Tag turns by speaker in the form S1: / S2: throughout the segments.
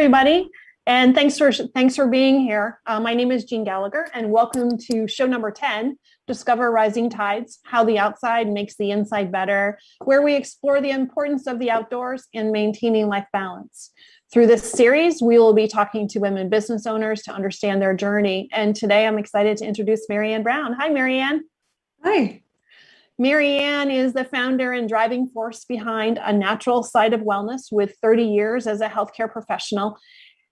S1: everybody, and thanks for being here. My name is Jean Gallagher, and welcome to show number 10, Discover Rising Tides, How the Outside Makes the Inside Better, where we explore the importance of the outdoors in maintaining life balance. Through this series, we will be talking to women business owners to understand their journey. And today I'm excited to introduce Marianne Brown. Hi, Marianne.
S2: Hi.
S1: Marianne is the founder and driving force behind A Natural Side of Wellness with 30 years as a healthcare professional,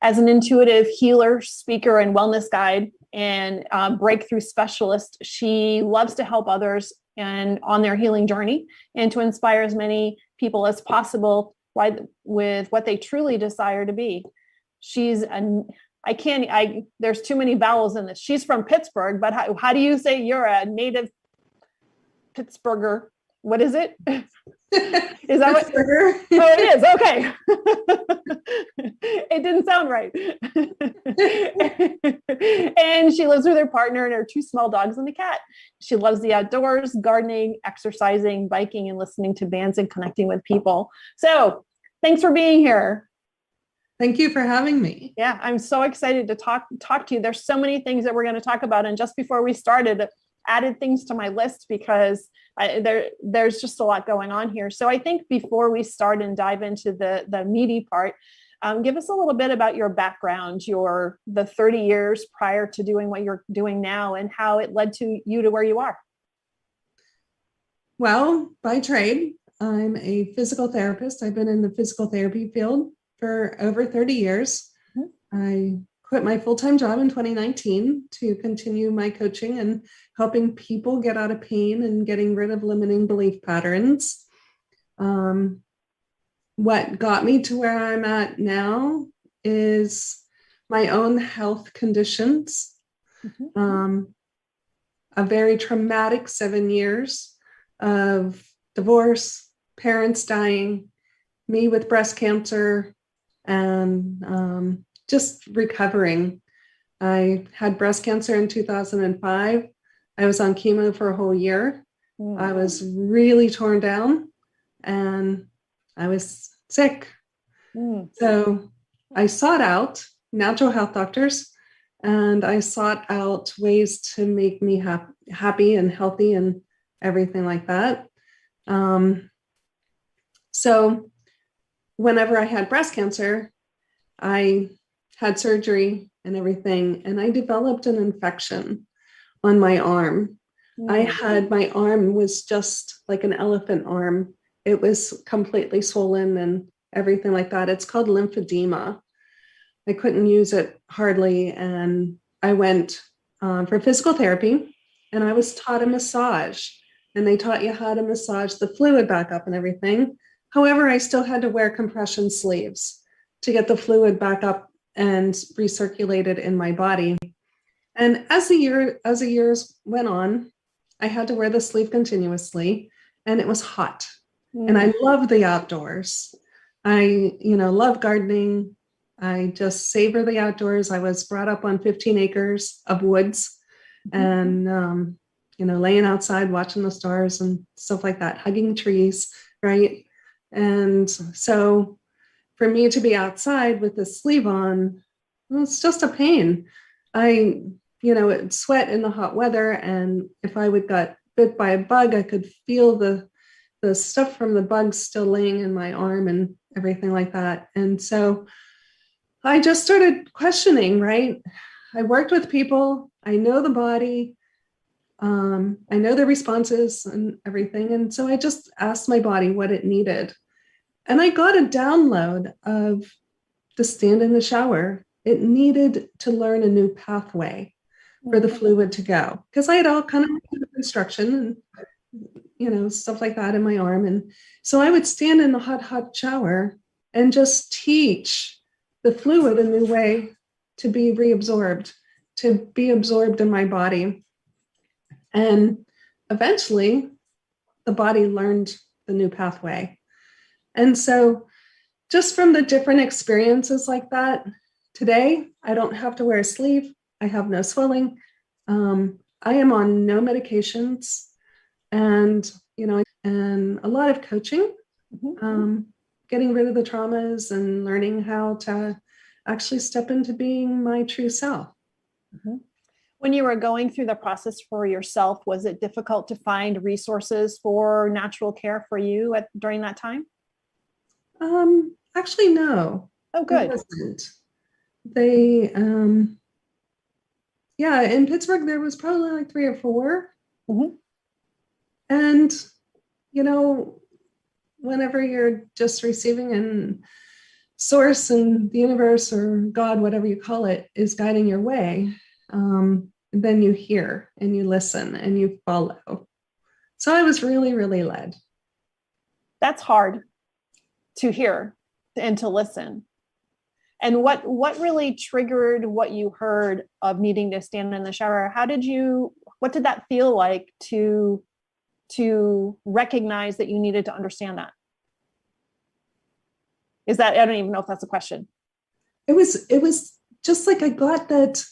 S1: as an intuitive healer, speaker, and wellness guide, and breakthrough specialist. She loves to help others and on their healing journey and to inspire as many people as possible with what they truly desire to be. There's too many vowels in this. She's from Pittsburgh, but how do you say you're a native Pittsburgher? What is it? Is that what? Oh, it is. Okay. It didn't sound right. And she lives with her partner and her 2 small dogs and a cat. She loves the outdoors, gardening, exercising, biking, and listening to bands and connecting with people. So thanks for being here.
S2: Thank you for having me.
S1: Yeah, I'm so excited to talk to you. There's so many things that we're going to talk about. And just before we started, added things to my list because there's just a lot going on here. So I think before we start and dive into the meaty part, give us a little bit about your background, the 30 years prior to doing what you're doing now, and how it led to you to where you are.
S2: Well, by trade, I'm a physical therapist. I've been in the physical therapy field for over 30 years. Mm-hmm. I quit my full-time job in 2019 to continue my coaching and helping people get out of pain and getting rid of limiting belief patterns. What got me to where I'm at now is my own health conditions. Mm-hmm. A very traumatic 7 years of divorce, parents dying, me with breast cancer, and just recovering. I had breast cancer in 2005. I was on chemo for a whole year. Mm. I was really torn down and I was sick. Mm. So I sought out natural health doctors and I sought out ways to make me happy and healthy and everything like that. So whenever I had breast cancer, I had surgery and everything, and I developed an infection on my arm. Mm-hmm. My arm was just like an elephant arm. It was completely swollen and everything like that. It's called lymphedema. I couldn't use it hardly, and I went for physical therapy, and I was taught a massage, and they taught you how to massage the fluid back up and everything. However, I still had to wear compression sleeves to get the fluid back up and recirculated in my body. And as the years went on, I had to wear the sleeve continuously, and it was hot. Mm. And I love the outdoors. I love gardening. I just savor the outdoors. I was brought up on 15 acres of woods, mm-hmm. and laying outside, watching the stars and stuff like that, hugging trees, right? And so for me to be outside with the sleeve on, it's just a pain. It'd sweat in the hot weather, and if I got bit by a bug, I could feel the stuff from the bugs still laying in my arm and everything like that. And so I just started questioning, right? I worked with people, I know the body, I know the responses and everything. And so I just asked my body what it needed. And I got a download of to stand in the shower. It needed to learn a new pathway for the fluid to go, because I had all kind of construction and stuff like that in my arm. And so I would stand in the hot shower and just teach the fluid a new way to be reabsorbed, to be absorbed in my body. And eventually the body learned the new pathway. And so just from the different experiences like that, today, I don't have to wear a sleeve. I have no swelling. I am on no medications, and a lot of coaching, getting rid of the traumas and learning how to actually step into being my true self.
S1: Mhm. When you were going through the process for yourself, was it difficult to find resources for natural care for you during that time?
S2: Actually, no,
S1: Oh,
S2: it
S1: good.
S2: wasn't. They, yeah, in Pittsburgh, there was probably like three or four.
S1: Mhm.
S2: And, you know, whenever you're just receiving and source and the universe or God, whatever you call it, is guiding your way, then you hear and you listen and you follow. So I was really, really led.
S1: That's hard to hear and to listen. And what really triggered what you heard of needing to stand in the shower? What did that feel like to recognize that you needed to understand that? I don't even know if that's a question.
S2: It was just like I got that,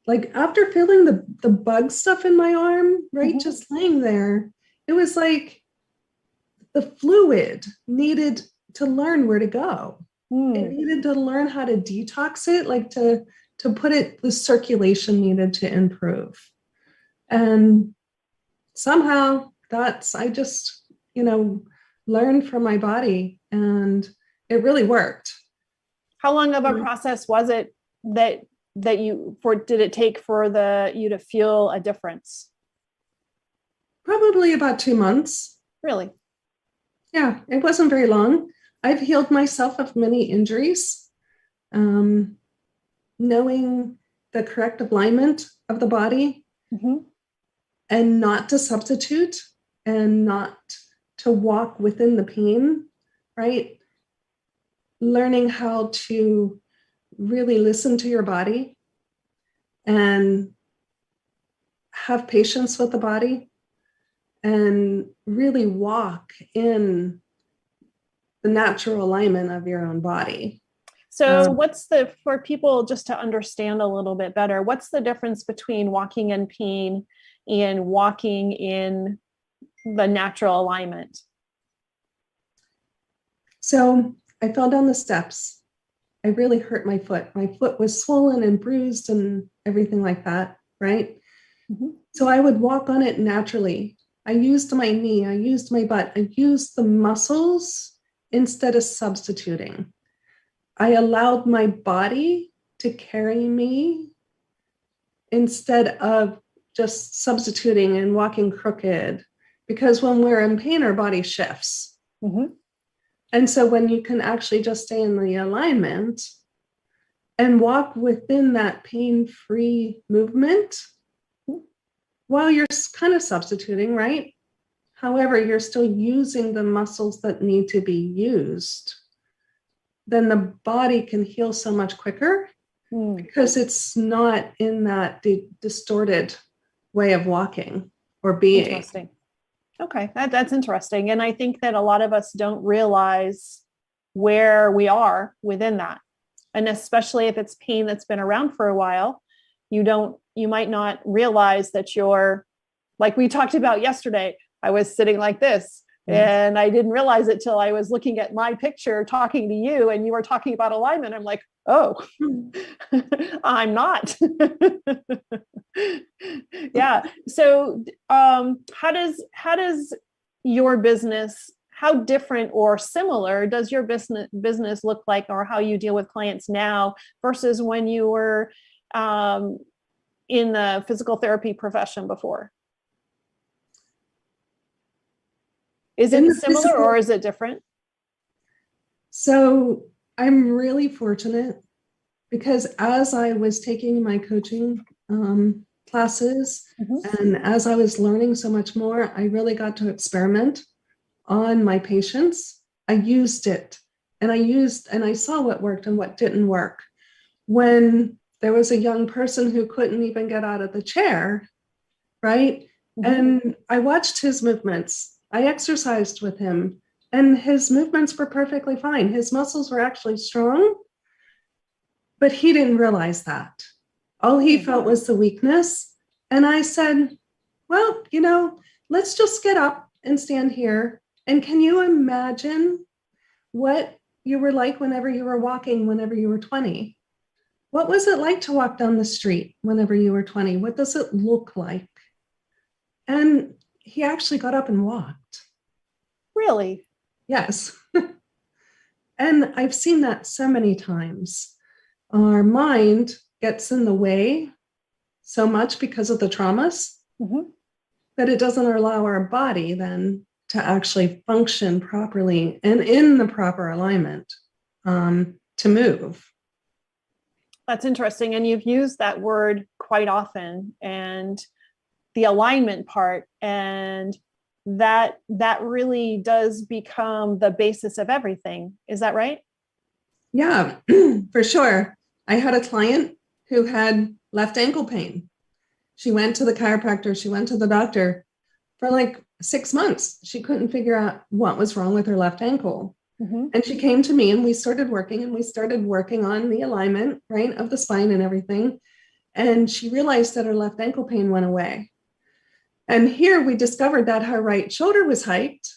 S2: like after feeling the bug stuff in my arm, right?
S1: Mhm.
S2: Just laying there, it was like the fluid needed to learn where to go. It
S1: Mm.
S2: needed to learn how to detox it, like to put it, the circulation needed to improve. And somehow that's, I just, learned from my body and it really worked.
S1: How long of a process was it that did it take for you to feel a difference?
S2: Probably about 2 months.
S1: Really?
S2: Yeah, it wasn't very long. I've healed myself of many injuries. Um, Knowing the correct alignment of the body
S1: Mm-hmm.
S2: and not to substitute and not to walk within the pain, right? Learning how to really listen to your body and have patience with the body and really walk in the natural alignment of your own body.
S1: So for people just to understand a little bit better, what's the difference between walking in pain and walking in the natural alignment?
S2: So I fell down the steps. I really hurt my foot. My foot was swollen and bruised and everything like that, right?
S1: Mm-hmm.
S2: So I would walk on it naturally. I used my knee, I used my butt, I used the muscles instead of substituting. I allowed my body to carry me instead of just substituting and walking crooked. Because when we're in pain, our body shifts.
S1: Mm-hmm.
S2: And so when you can actually just stay in the alignment and walk within that pain-free movement while you're kind of substituting, right? However, you're still using the muscles that need to be used, then the body can heal so much quicker because it's not in that distorted way of walking or being.
S1: Interesting. Okay, that's interesting. And I think that a lot of us don't realize where we are within that. And especially if it's pain that's been around for a while, you might not realize that you're, like we talked about yesterday, I was sitting like this and I didn't realize it till I was looking at my picture talking to you and you were talking about alignment. I'm like, oh, I'm not. Yeah. So how does your business, how different or similar does your business look like, or how you deal with clients now versus when you were in the physical therapy profession before? Is it similar or is it different?
S2: So I'm really fortunate because as I was taking my coaching classes and as I was learning so much more, I really got to experiment on my patients. I used it and I saw what worked and what didn't work. When there was a young person who couldn't even get out of the chair, right? And I watched his movements. I exercised with him and his movements were perfectly fine. His muscles were actually strong, but he didn't realize that. All he felt was the weakness. And I said, well, let's just get up and stand here. And can you imagine what you were like whenever you were walking, whenever you were 20? What was it like to walk down the street whenever you were 20? What does it look like? And he actually got up and walked.
S1: Really?
S2: Yes. And I've seen that so many times. Our mind gets in the way so much because of the traumas that it doesn't allow our body then to actually function properly and in the proper alignment to move.
S1: That's interesting. And you've used that word quite often, and the alignment part, and that really does become the basis of everything. Is that right?
S2: Yeah, for sure. I had a client who had left ankle pain. She went to the chiropractor, she went to the doctor for like 6 months. She couldn't figure out what was wrong with her left ankle. And she came to me and we started working on the alignment, right, of the spine and everything. And she realized that her left ankle pain went away. And here we discovered that her right shoulder was hiked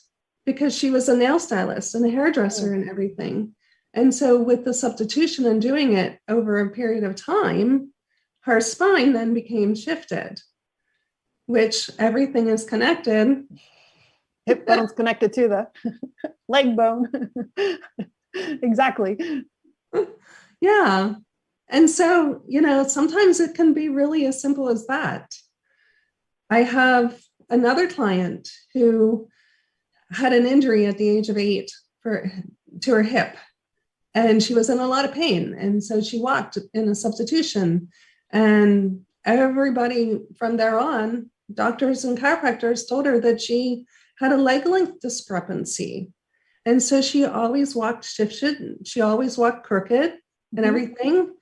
S2: because she was a nail stylist and a hairdresser and everything. And so with the substitution and doing it over a period of time, her spine then became shifted, which everything is connected.
S1: Hip bone's connected to the leg bone. Exactly.
S2: Yeah. And so, sometimes it can be really as simple as that. I have another client who had an injury at the age of 8 to her hip, and she was in a lot of pain. And so she walked in a substitution, and everybody from there on, doctors and chiropractors, told her that she had a leg length discrepancy. And so she always walked shifted. She always walked crooked and everything.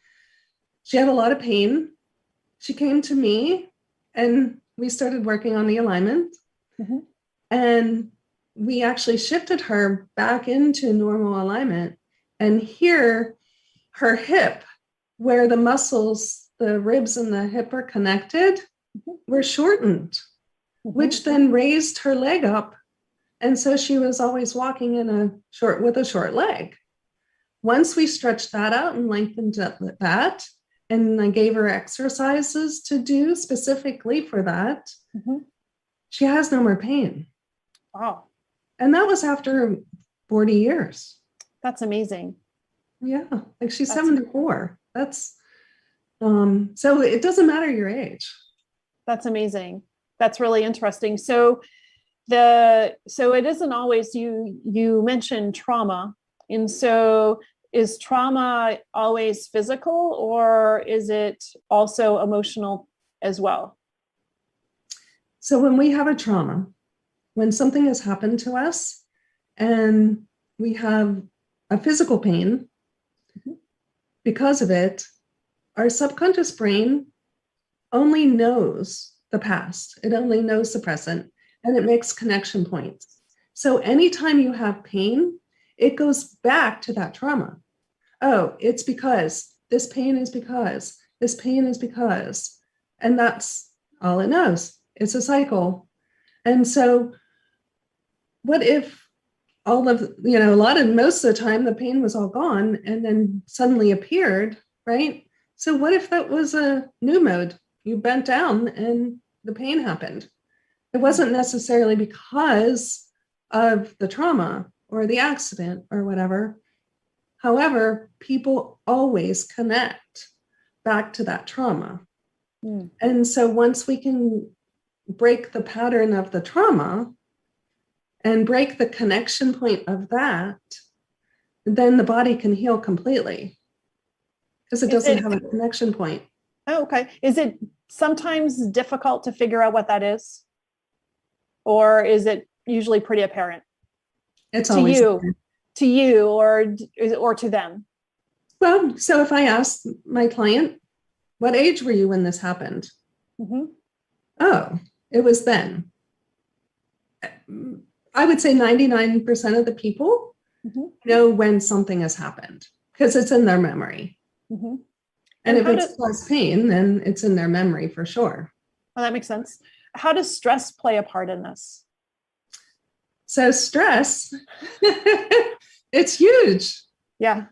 S2: She had a lot of pain. She came to me and we started working on the alignment. And we actually shifted her back into normal alignment. And here, her hip, where the muscles, the ribs and the hip are connected, were shortened, which then raised her leg up. And so she was always walking with a short leg. Once we stretched that out and lengthened that, and I gave her exercises to do specifically for that, she has no more pain.
S1: Wow.
S2: And that was after 40 years.
S1: That's amazing.
S2: Yeah, like she's 74. That's so it doesn't matter your age.
S1: That's amazing. That's really interesting. So it isn't always, you mentioned trauma. And so is trauma always physical, or is it also emotional as well?
S2: So when we have a trauma, when something has happened to us and we have a physical pain because of it, our subconscious brain only knows the past. It only knows the present, and it makes connection points. So anytime you have pain, it goes back to that trauma. Oh, it's because this pain is because this pain is because, and that's all it knows. It's a cycle. And so what if most of the time the pain was all gone and then suddenly appeared, right? So what if that was a new mode? You bent down and the pain happened. It wasn't necessarily because of the trauma or the accident or whatever. However, people always connect back to that trauma. And so once we can break the pattern of the trauma and break the connection point of that, then the body can heal completely because it doesn't have a connection point.
S1: Oh, okay. Is it sometimes difficult to figure out what that is? Or is it usually pretty apparent?
S2: It's
S1: to
S2: always
S1: you or to them?
S2: Well, so if I ask my client, what age were you when this happened? Oh, it was then. I would say 99% of the people know when something has happened because it's in their memory. And if it's less pain, then it's in their memory for sure.
S1: Well, that makes sense. How does stress play a part in this?
S2: So stress, it's huge.
S1: Yeah.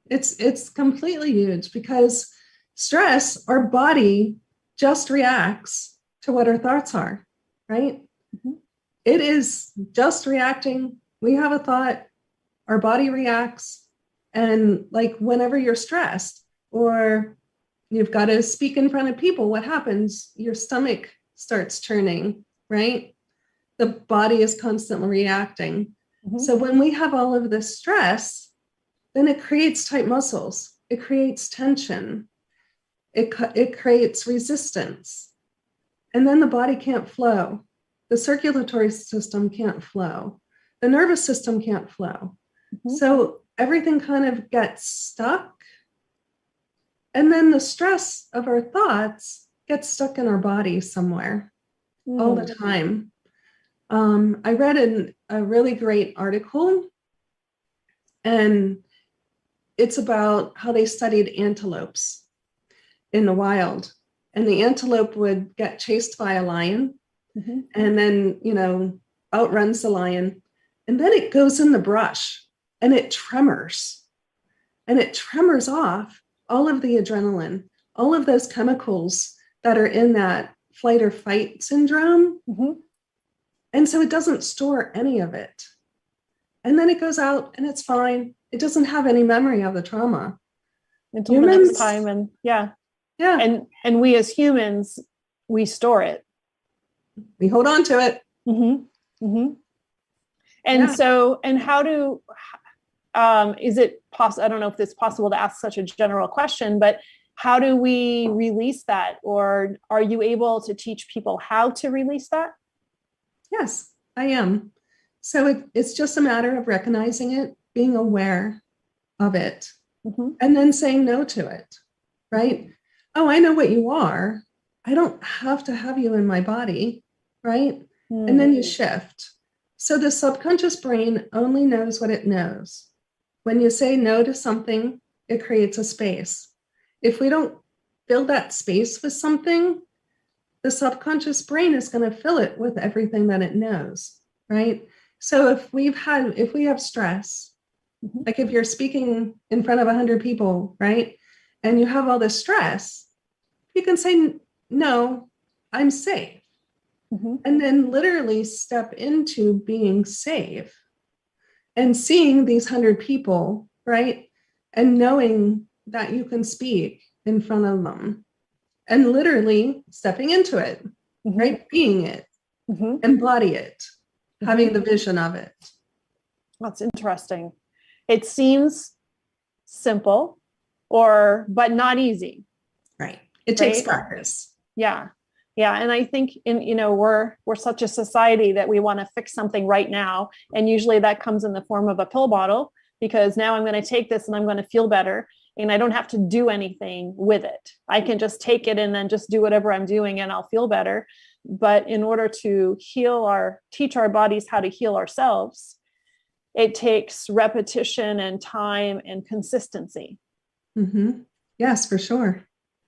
S2: It's completely huge because stress, our body just reacts to what our thoughts are, right?
S1: Mhm.
S2: It is just reacting. We have a thought, our body reacts. And like whenever you're stressed or you've got to speak in front of people, what happens? Your stomach starts churning, right? The body is constantly reacting.
S1: Mhm.
S2: So when we have all of this stress, then it creates tight muscles. It creates tension. It creates resistance. And then the body can't flow. The circulatory system can't flow. The nervous system can't flow.
S1: Mhm.
S2: So everything kind of gets stuck. And then the stress of our thoughts gets stuck in our body somewhere all the time. I read a really great article, and it's about how they studied antelopes in the wild. And the antelope would get chased by a lion,
S1: Mhm.
S2: and then, outruns the lion. And then it goes in the brush and it tremors. And it tremors off all of the adrenaline, all of those chemicals that are in that flight or fight syndrome.
S1: Mhm.
S2: And so it doesn't store any of it. And then it goes out and it's fine. It doesn't have any memory of the trauma.
S1: Until the next time. And yeah. And we as humans, we store it.
S2: We hold on to it.
S1: Mm-hmm. Mm-hmm. And so, and how do, is it possible? I don't know if it's possible to ask such a general question, but how do we release that? Or are you able to teach people how to release that?
S2: Yes, I am. So it's just a matter of recognizing it, being aware of it,
S1: Mm-hmm.
S2: and then saying no to it, right? Oh, I know what you are. I don't have to have you in my body, right? Mm. And then you shift. So the subconscious brain only knows what it knows. When you say no to something, it creates a space. If we don't fill that space with something, the subconscious brain is going to fill it with everything that it knows, right? So if we have stress, mm-hmm. like if you're speaking in front of 100 people, right? And you have all this stress, you can say, no, I'm safe. Mm-hmm. And then literally step into being safe and seeing these 100 people, right? And knowing that you can speak in front of them and literally stepping into it, mm-hmm. right? Being it, mm-hmm. embody it, mm-hmm. having the vision of it.
S1: That's interesting. It seems simple but not easy.
S2: Right. It takes practice.
S1: Yeah. Yeah. And I think we're such a society that we want to fix something right now. And usually that comes in the form of a pill bottle, because now I'm going to take this and I'm going to feel better. And I don't have to do anything with it. I can just take it and then just do whatever I'm doing and I'll feel better. But in order to teach our bodies how to heal ourselves, it takes repetition and time and consistency.
S2: Mm-hmm. Yes, for sure.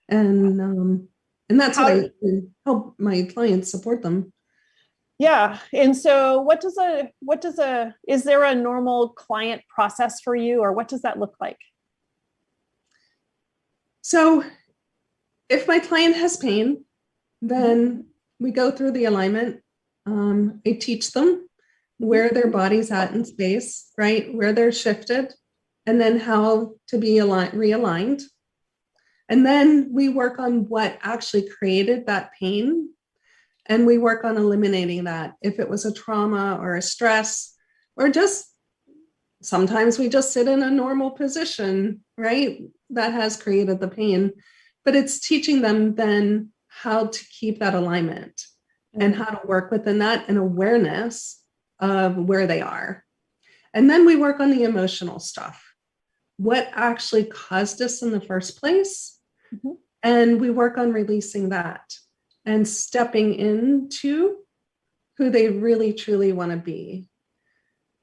S2: And that's what I help my clients support them.
S1: Yeah. And so is there a normal client process for you, or what does that look like?
S2: So if my client has pain, then we go through the alignment. I teach them where their body's at in space, right? Where they're shifted, and then how to be realigned. And then we work on what actually created that pain. And we work on eliminating that. If it was a trauma or a stress, or just sometimes we just sit in a normal position, right? That has created the pain. But it's teaching them then how to keep that alignment and how to work within that and awareness of where they are. And then we work on the emotional stuff. What actually caused us in the first place? Mm-hmm. And we work on releasing that and stepping into who they really, truly want to be.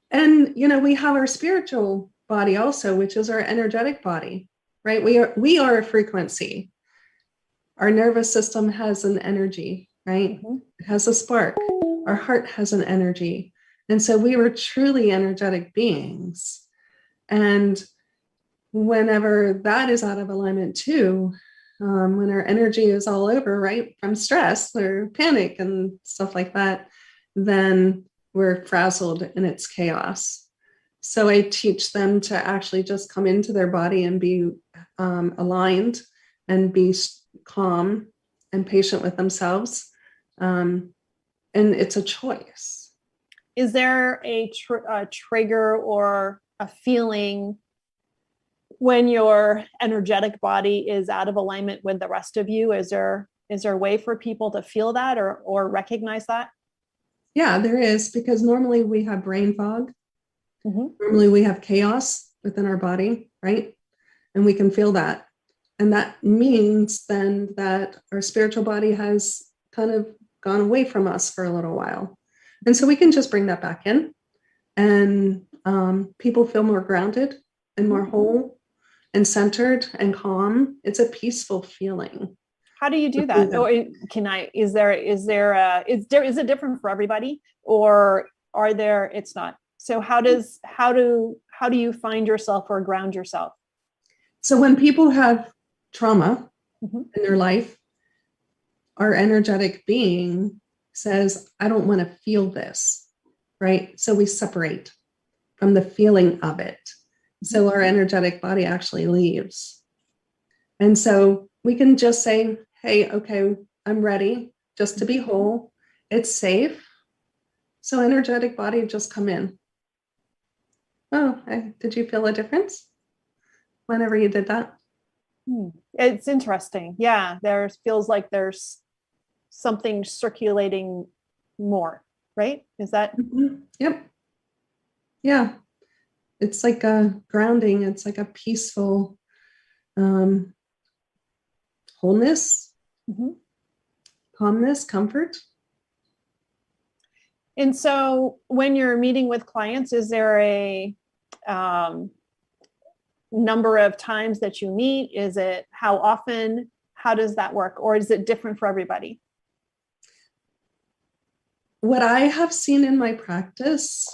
S2: And, we have our spiritual body also, which is our energetic body, right? We are a frequency. Our nervous system has an energy, right? Mm-hmm. It has a spark. Our heart has an energy. And so we were truly energetic beings. And whenever that is out of alignment too, when our energy is all over, right, from stress or panic and stuff like that, then we're frazzled and it's chaos. So I teach them to actually just come into their body and be aligned and be calm and patient with themselves. And it's a choice.
S1: Is there a trigger or a feeling when your energetic body is out of alignment with the rest of you? Is there a way for people to feel that or recognize that?
S2: Yeah, there is, because normally we have brain fog.
S1: Mm-hmm.
S2: Normally we have chaos within our body, right? And we can feel that. And that means then that our spiritual body has kind of gone away from us for a little while. And so we can just bring that back in, and people feel more grounded and more whole and centered and calm. It's a peaceful feeling.
S1: How do you do that? Or is it different for everybody, or it's not? So how do you find yourself or ground yourself?
S2: So when people have trauma
S1: Mm-hmm.
S2: in their life, our energetic being says, I don't want to feel this, right? So we separate from the feeling of it. So our energetic body actually leaves. And so we can just say, hey, okay, I'm ready just to be whole. It's safe. So energetic body, just come in. Oh, did you feel a difference whenever you did that?
S1: It's interesting. Yeah, feels like there's something circulating more, right? Is that?
S2: Mm-hmm. Yep. Yeah. It's like a grounding. It's like a peaceful wholeness,
S1: Mm-hmm.
S2: calmness, comfort.
S1: And so when you're meeting with clients, is there a number of times that you meet? Is it how often? How does that work? Or is it different for everybody?
S2: What I have seen in my practice,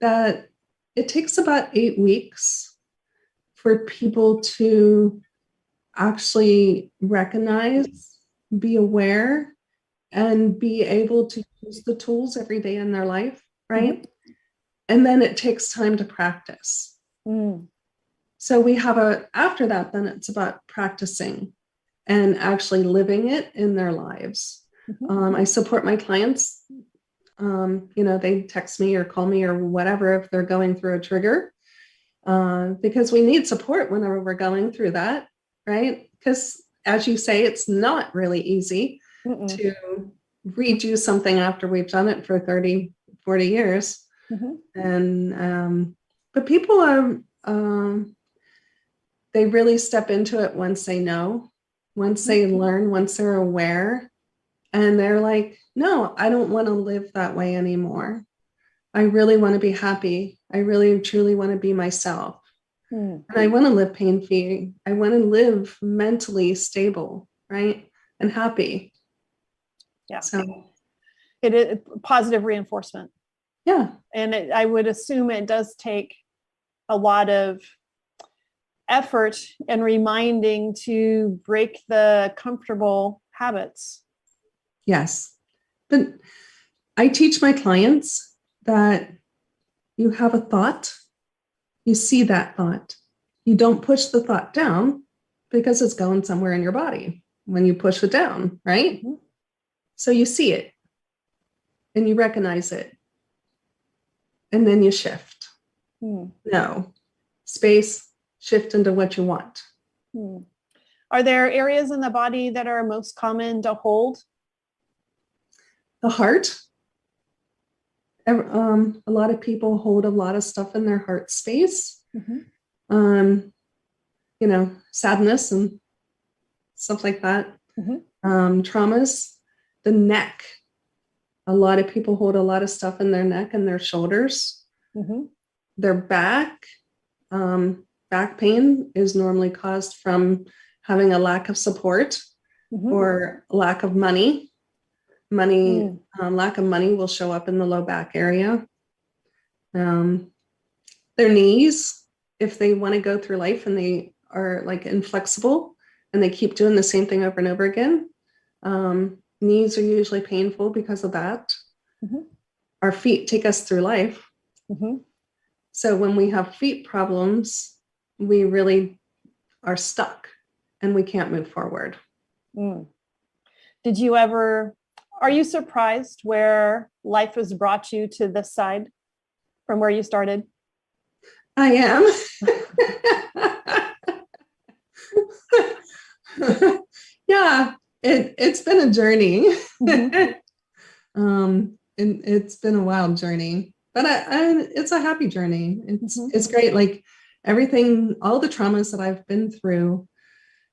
S2: that it takes about 8 weeks for people to actually recognize, be aware, and be able to use the tools every day in their life, right? Mm-hmm. And then it takes time to practice. So we have after that, then it's about practicing and actually living it in their lives. Mm-hmm. I support my clients. They text me or call me or whatever if they're going through a trigger, because we need support whenever we're going through that, right? Because as you say, it's not really easy to redo something after we've done it for 30, 40 years. Mm-hmm. And, but people are, they really step into it once they know, once they learn, once they're aware, and they're like, no, I don't want to live that way anymore. I really want to be happy. I really, truly want to be myself. And I want to live pain-free. I want to live mentally stable, right? And happy.
S1: Yeah.
S2: So
S1: it is positive reinforcement.
S2: Yeah.
S1: And I would assume it does take a lot of effort and reminding to break the comfortable habits.
S2: Yes. But I teach my clients that you have a thought, you see that thought. You don't push the thought down because it's going somewhere in your body when you push it down, right? Mm-hmm. So you see it and you recognize it. And then you shift. No. Space, shift into what you want.
S1: Are there areas in the body that are most common to hold?
S2: The heart. A lot of people hold a lot of stuff in their heart space. Mm-hmm. Sadness and stuff like that. Mm-hmm. Traumas. The neck. A lot of people hold a lot of stuff in their neck and their shoulders. Mm-hmm. Their back. Back pain is normally caused from having a lack of support, mm-hmm. or lack of money. Lack of money will show up in the low back area. Their knees, if they want to go through life and they are like inflexible, and they keep doing the same thing over and over again. Knees are usually painful because of that.
S1: Mm-hmm.
S2: Our feet take us through life.
S1: Mm-hmm.
S2: So when we have feet problems, we really are stuck and we can't move forward.
S1: Mm. Are you surprised where life has brought you to this side from where you started?
S2: I am. Yeah, it's been a journey.
S1: Mm-hmm.
S2: And it's been a wild journey, but it's a happy journey.
S1: Mm-hmm.
S2: It's great. Like everything, all the traumas that I've been through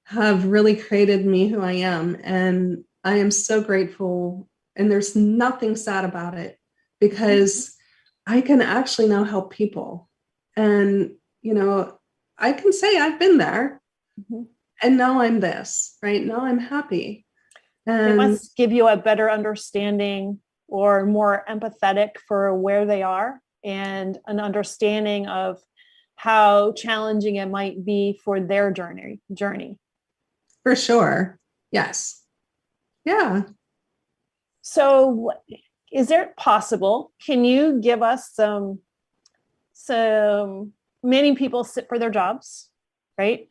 S2: have really created me who I am. And I am so grateful. And there's nothing sad about it because I can actually now help people. And, I can say I've been there.
S1: Mm-hmm.
S2: And now I'm this, right? Now I'm happy.
S1: It
S2: And
S1: must give you a better understanding or more empathetic for where they are and an understanding of how challenging it might be for their journey.
S2: for sure. Yes. Yeah.
S1: So is it possible? Can you give us some many people sit for their jobs, right?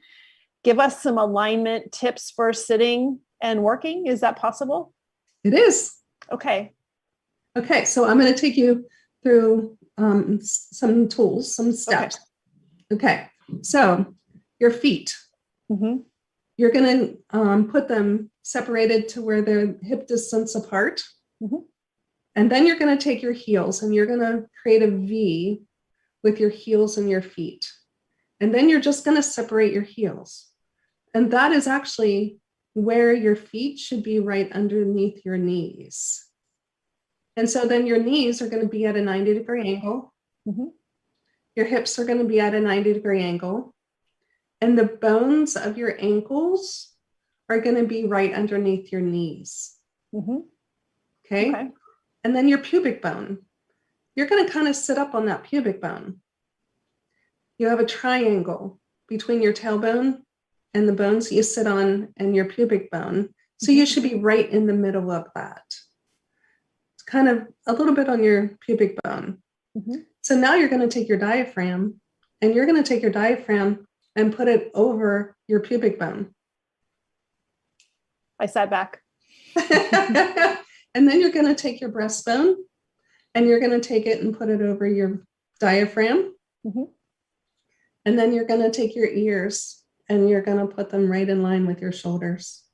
S1: Give us some alignment tips for sitting and working. Is that possible?
S2: It is.
S1: Okay.
S2: Okay. So I'm going to take you through some tools, some steps. Okay. So your feet,
S1: Mm-hmm.
S2: you're going to put them separated to where they're hip distance apart.
S1: Mm-hmm.
S2: And then you're going to take your heels and you're going to create a V with your heels and your feet. And then you're just going to separate your heels. And that is actually where your feet should be, right underneath your knees. And so then your knees are going to be at a 90-degree angle.
S1: Mm-hmm.
S2: Your hips are going to be at a 90-degree angle. And the bones of your ankles are going to be right underneath your knees.
S1: Mm-hmm.
S2: Okay. And then your pubic bone, you're going to kind of sit up on that pubic bone. You have a triangle between your tailbone and the bones you sit on and your pubic bone. So you should be right in the middle of that. It's kind of a little bit on your pubic bone.
S1: Mm-hmm.
S2: So now you're going to take your diaphragm and you're going to take your diaphragm and put it over your pubic bone.
S1: I sat back.
S2: And then you're going to take your breastbone and you're going to take it and put it over your diaphragm.
S1: Mm-hmm.
S2: And then you're going to take your ears and you're going to put them right in line with your shoulders.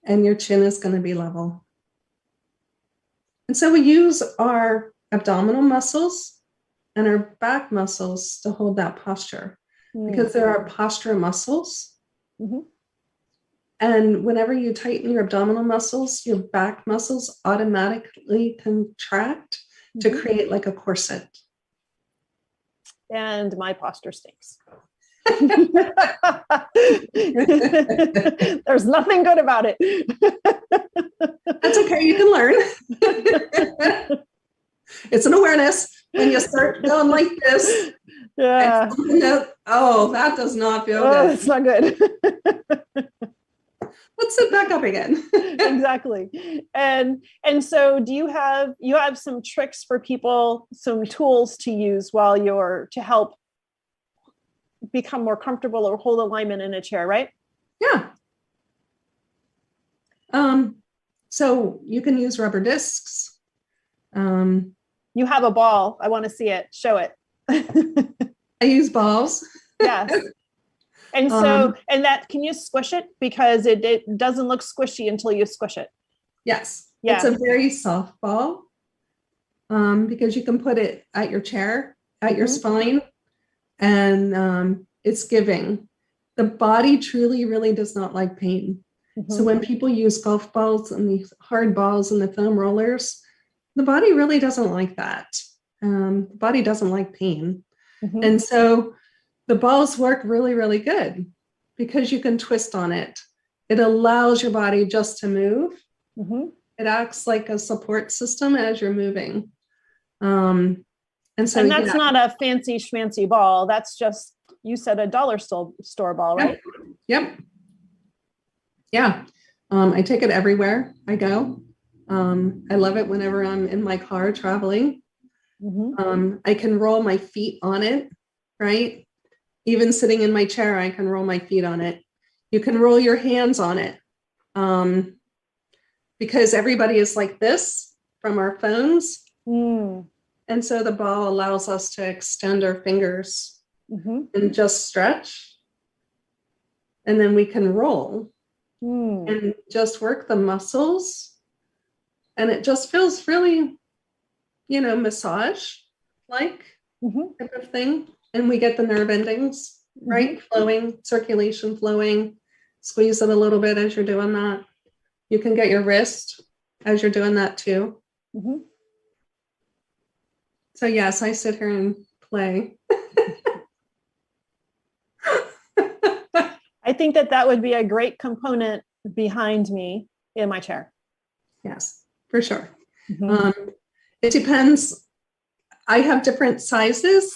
S2: And your chin is going to be level. And so we use our abdominal muscles and our back muscles to hold that posture because there are posture muscles.
S1: Mm-hmm.
S2: And whenever you tighten your abdominal muscles, your back muscles automatically contract to create like a corset.
S1: And my posture stinks. There's nothing good about it.
S2: That's okay. You can learn. It's an awareness. When you start going like this,
S1: yeah.
S2: That does not feel good.
S1: It's not good.
S2: Let's sit back up again.
S1: Exactly. And so do you have some tricks for people, some tools to use to help become more comfortable or hold alignment in a chair, right?
S2: Yeah. So you can use rubber discs.
S1: You have a ball. I want to see it. Show it.
S2: I use balls.
S1: Yes. And so, can you squish it? Because it doesn't look squishy until you squish it.
S2: Yes.
S1: Yeah.
S2: It's a very soft ball. Because you can put it at your chair, at your spine, and it's giving. The body truly, really does not like pain. Mm-hmm. So when people use golf balls and these hard balls and the foam rollers, the body really doesn't like that. The body doesn't like pain. Mm-hmm. And so the balls work really, really good because you can twist on it. It allows your body just to move. Mm-hmm. It acts like a support system as you're moving. And
S1: that's not a fancy schmancy ball. That's just, you said, a dollar store ball, right?
S2: Yep. Yeah. I take it everywhere I go. I love it whenever I'm in my car traveling. I can roll my feet on it, right? Even sitting in my chair, I can roll my feet on it. You can roll your hands on it. Because everybody is like this from our phones. And so the ball allows us to extend our fingers and just stretch. And then we can roll and just work the muscles. And it just feels really, massage like type of thing. And we get the nerve endings, right? Flowing, circulation flowing. Squeeze it a little bit as you're doing that. You can get your wrist as you're doing that too. So yes, I sit here and play.
S1: I think that would be a great component behind me in my chair.
S2: Yes, for sure. It depends. I have different sizes.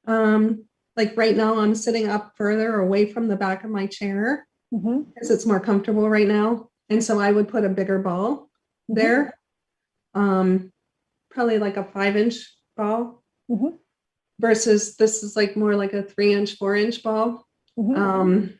S2: Like right now I'm sitting up further away from the back of my chair because it's more comfortable right now. And so I would put a bigger ball there. Probably like a 5-inch ball versus this is like more like a 3-inch, 4-inch ball. And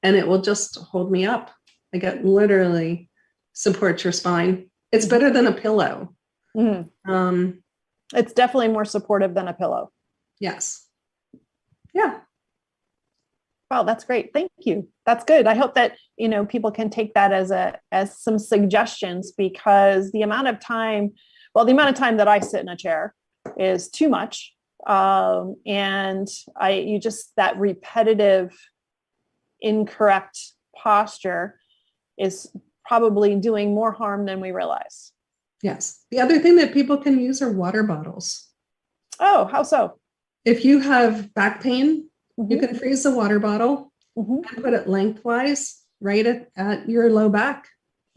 S2: it will just hold me up. Like it literally supports your spine. It's better than a pillow.
S1: It's definitely more supportive than a pillow.
S2: Yes. Yeah.
S1: Wow, that's great. Thank you. That's good. I hope that, people can take that as some suggestions, because the amount of time that I sit in a chair is too much. And that repetitive, incorrect posture is probably doing more harm than we realize.
S2: Yes. The other thing that people can use are water bottles.
S1: Oh, how so?
S2: If you have back pain, you can freeze the water bottle and put it lengthwise right at your low back,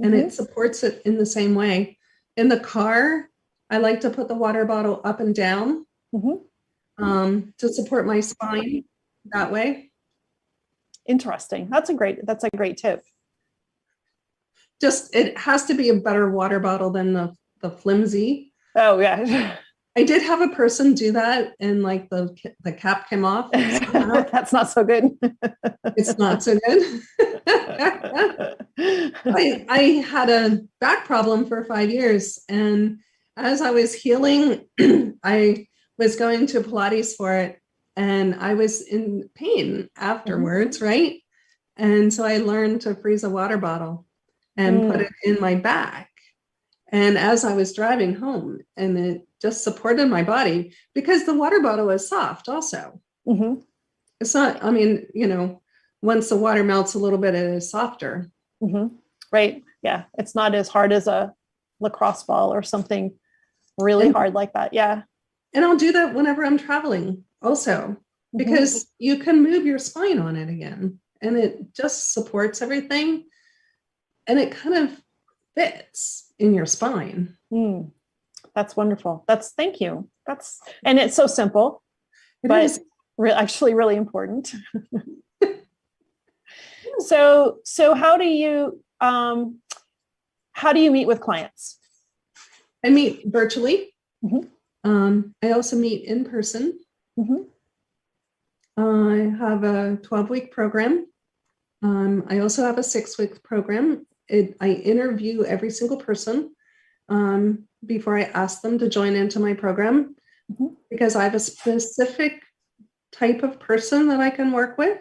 S2: and it supports it in the same way. In the car, I like to put the water bottle up and down to support my spine that way.
S1: Interesting. That's a great tip.
S2: Just, it has to be a better water bottle than the flimsy.
S1: Oh yeah.
S2: I did have a person do that, and like the cap came off.
S1: That's not so good.
S2: It's not so good. I had a back problem for 5 years, and as I was healing, I was going to Pilates for it, and I was in pain afterwards, right? And so I learned to freeze a water bottle and put it in my back. And as I was driving home, and it just supported my body, because the water bottle is soft also. It's not, once the water melts a little bit, it is softer.
S1: Right. Yeah. It's not as hard as a lacrosse ball or something really hard like that. Yeah.
S2: And I'll do that whenever I'm traveling also, because you can move your spine on it again, and it just supports everything. And it kind of fits in your spine.
S1: That's wonderful. Thank you. And it's so simple, but actually really important. So how do you meet with clients?
S2: I meet virtually. I also meet in person. I have a 12-week program. I also have a 6-week program. I interview every single person before I ask them to join into my program, because I have a specific type of person that I can work with,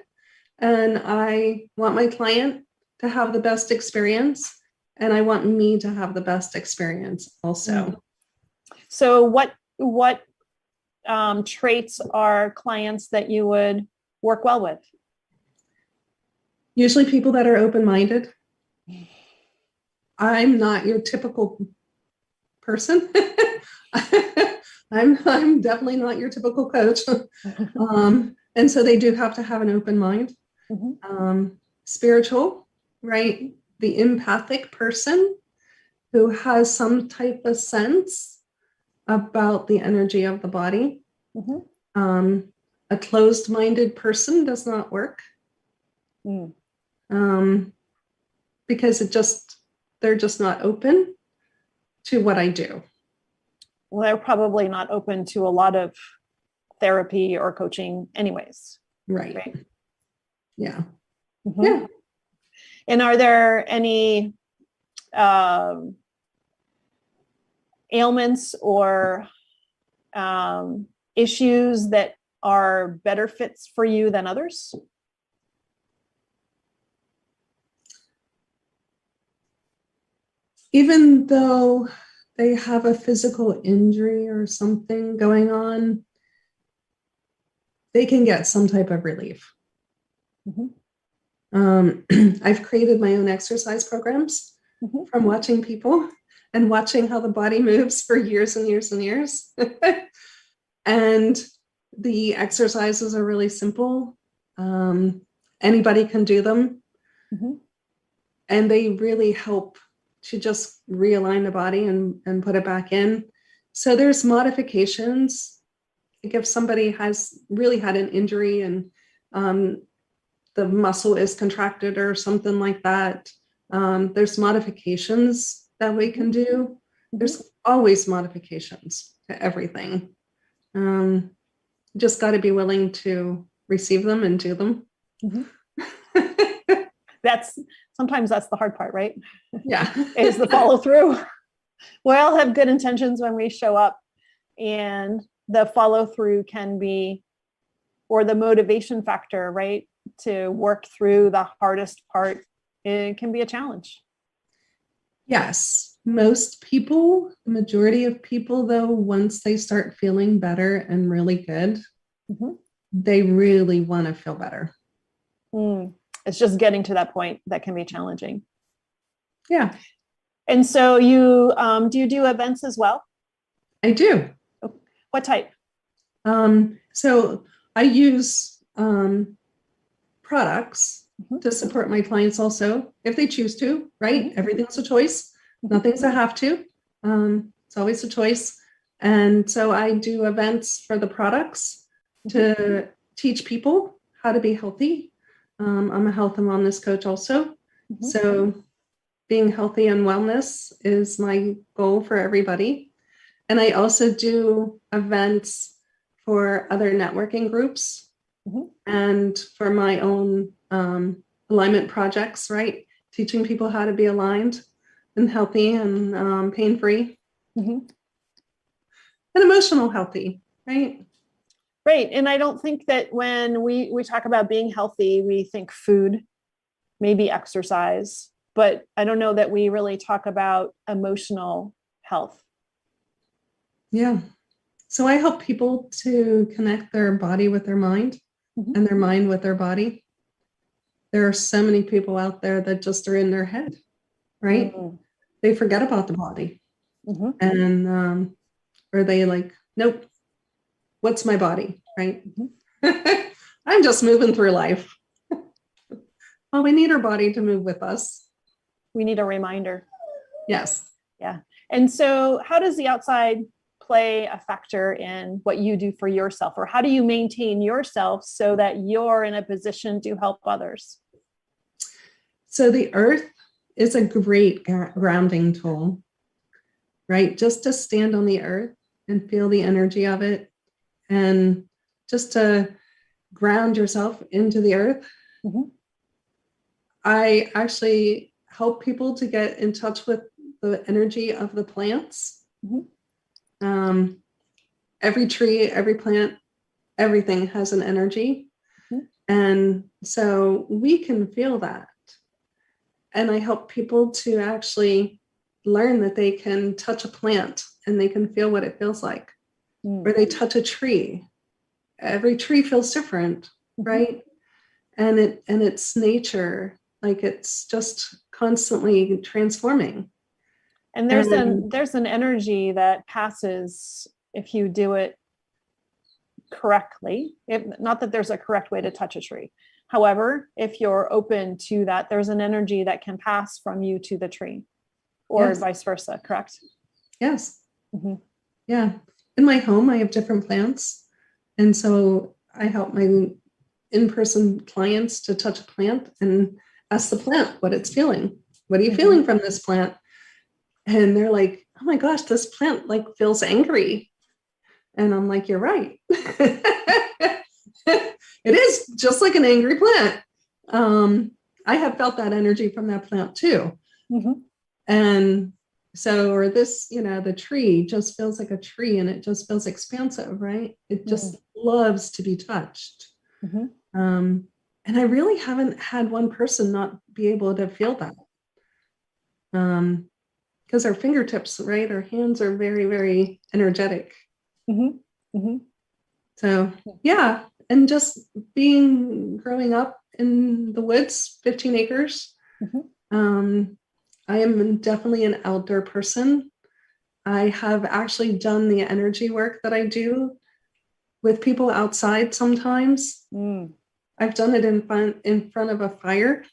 S2: and I want my client to have the best experience, and I want me to have the best experience also.
S1: So what traits are clients that you would work well with?
S2: Usually people that are open-minded. I'm not your typical person. I'm definitely not your typical coach. And so they do have to have an open mind. Spiritual, right? The empathic person who has some type of sense about the energy of the body. A closed-minded person does not work. because they're just not open to what I do.
S1: Well, they're probably not open to a lot of therapy or coaching anyways.
S2: Right. Yeah.
S1: Mhm.
S2: Yeah.
S1: And are there any ailments or issues that are better fits for you than others?
S2: Even though they have a physical injury or something going on, they can get some type of relief. I've created my own exercise programs from watching people and watching how the body moves for years and years and years. And the exercises are really simple. Anybody can do them. And they really help to just realign the body and put it back in. So there's modifications. Like if somebody has really had an injury and the muscle is contracted or something like that, there's modifications that we can do. There's always modifications to everything. Just got to be willing to receive them and do them.
S1: Sometimes that's the hard part, right?
S2: Yeah.
S1: Is the follow through. We all have good intentions when we show up, and the follow through can be, or the motivation factor, right, to work through the hardest part, it can be a challenge.
S2: Yes. Most people, the majority of people, though, once they start feeling better and really good, they really want to feel better.
S1: It's just getting to that point that can be challenging.
S2: Yeah.
S1: And so you do you do events as well?
S2: I do.
S1: What type?
S2: So I use products to support my clients also, if they choose to, right? Everything's a choice. Nothing's a have to. It's always a choice. And so I do events for the products to teach people how to be healthy. I'm a health and wellness coach also. So being healthy and wellness is my goal for everybody. And I also do events for other networking groups and for my own alignment projects, right? Teaching people how to be aligned and healthy and pain-free and emotional healthy, right?
S1: Right. And I don't think that when we talk about being healthy, we think food, maybe exercise, but I don't know that we really talk about emotional health.
S2: Yeah. So I help people to connect their body with their mind and their mind with their body. There are so many people out there that just are in their head, right? They forget about the body. And or they like, nope, what's my body, right? I'm just moving through life. Well, we need our body to move with us.
S1: We need a reminder.
S2: Yes.
S1: Yeah. And so how does the outside play a factor in what you do for yourself, or how do you maintain yourself so that you're in a position to help others?
S2: So the earth is a great grounding tool, right? Just to stand on the earth and feel the energy of it, and just to ground yourself into the earth. I actually help people to get in touch with the energy of the plants. Every tree, every plant, everything has an energy. And so we can feel that. And I help people to actually learn that they can touch a plant and they can feel what it feels like. Or they touch a tree. Every tree feels different, right? And it's nature, like it's just constantly transforming.
S1: And there's an energy that passes if you do it correctly. Not that there's a correct way to touch a tree. However, if you're open to that, there's an energy that can pass from you to the tree, or vice versa, correct?
S2: Yes. Yeah. In my home, I have different plants. And so I help my in-person clients to touch a plant and ask the plant what it's feeling. What are you feeling from this plant? And they're like, oh my gosh, this plant like feels angry. And I'm like, you're right. It is just like an angry plant. I have felt that energy from that plant too. And so, or this, the tree just feels like a tree and it just feels expansive, right? It just loves to be touched. And I really haven't had one person not be able to feel that. Because our fingertips, right? Our hands are very, very energetic. So yeah, and just growing up in the woods, 15 acres. I am definitely an outdoor person. I have actually done the energy work that I do with people outside sometimes. I've done it in front of a fire,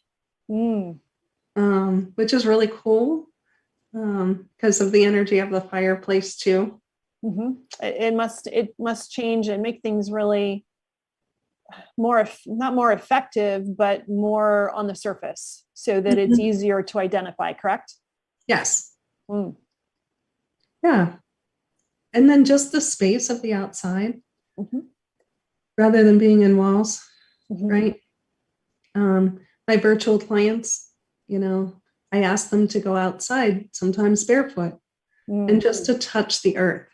S2: which is really cool because of the energy of the fireplace too.
S1: It must change and make things really not more effective, but more on the surface so that it's easier to identify, correct?
S2: Yes. Yeah. And then just the space of the outside rather than being in walls, right? My virtual clients, I ask them to go outside, sometimes barefoot, and just to touch the earth.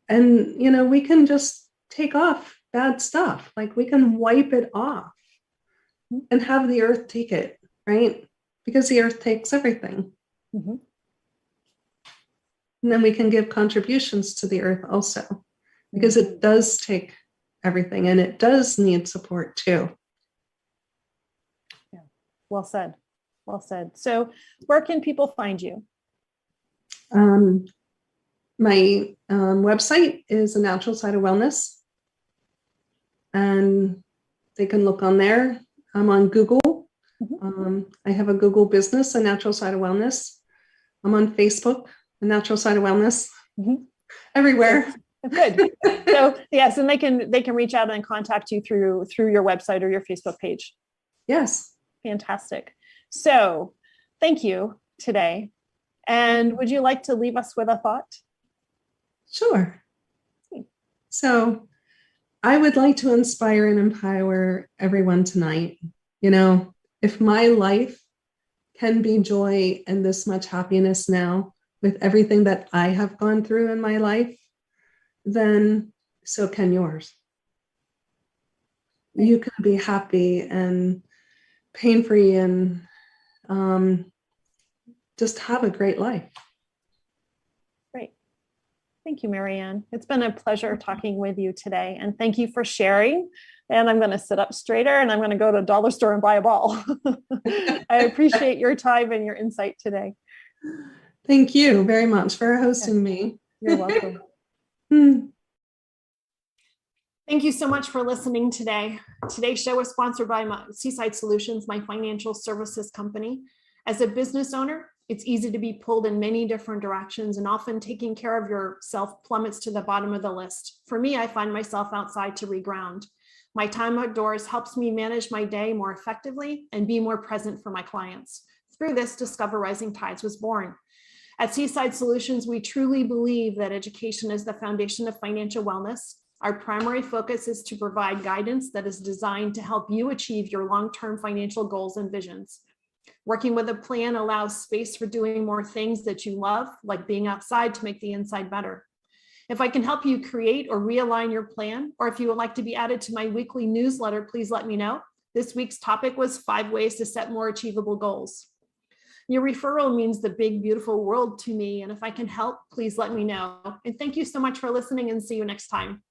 S2: And, we can just take off bad stuff. Like we can wipe it off and have the earth take it, right? Because the earth takes everything. And then we can give contributions to the earth also, because it does take everything and it does need support too.
S1: Yeah. Well said. Well said. So where can people find you?
S2: My website is A Natural Side of Wellness. And they can look on there. I'm on Google. I have a Google business, A Natural Side of Wellness. I'm on Facebook, A Natural Side of Wellness. Everywhere.
S1: Good. So yes, and they can reach out and contact you through your website or your Facebook page.
S2: Yes.
S1: Fantastic. So thank you today. And would you like to leave us with a thought?
S2: Sure. So I would like to inspire and empower everyone tonight. If my life can be joy and this much happiness now with everything that I have gone through in my life, then so can yours. You can be happy and pain-free and just have a great life.
S1: Great. Thank you, Marianne. It's been a pleasure talking with you today. And thank you for sharing. And I'm going to sit up straighter and I'm going to go to a dollar store and buy a ball. I appreciate your time and your insight today.
S2: Thank you very much for hosting me.
S1: You're welcome. Thank you so much for listening today. Today's show was sponsored by Seaside Solutions, my financial services company. As a business owner, it's easy to be pulled in many different directions, and often taking care of yourself plummets to the bottom of the list. For me, I find myself outside to reground. My time outdoors helps me manage my day more effectively and be more present for my clients. Through this, Discover Rising Tides was born. At Seaside Solutions, we truly believe that education is the foundation of financial wellness. Our primary focus is to provide guidance that is designed to help you achieve your long-term financial goals and visions. Working with a plan allows space for doing more things that you love, like being outside to make the inside better. If I can help you create or realign your plan, or if you would like to be added to my weekly newsletter, please let me know. This week's topic was 5 ways to set more achievable goals. Your referral means the big, beautiful world to me. And if I can help, please let me know. And thank you so much for listening, and see you next time.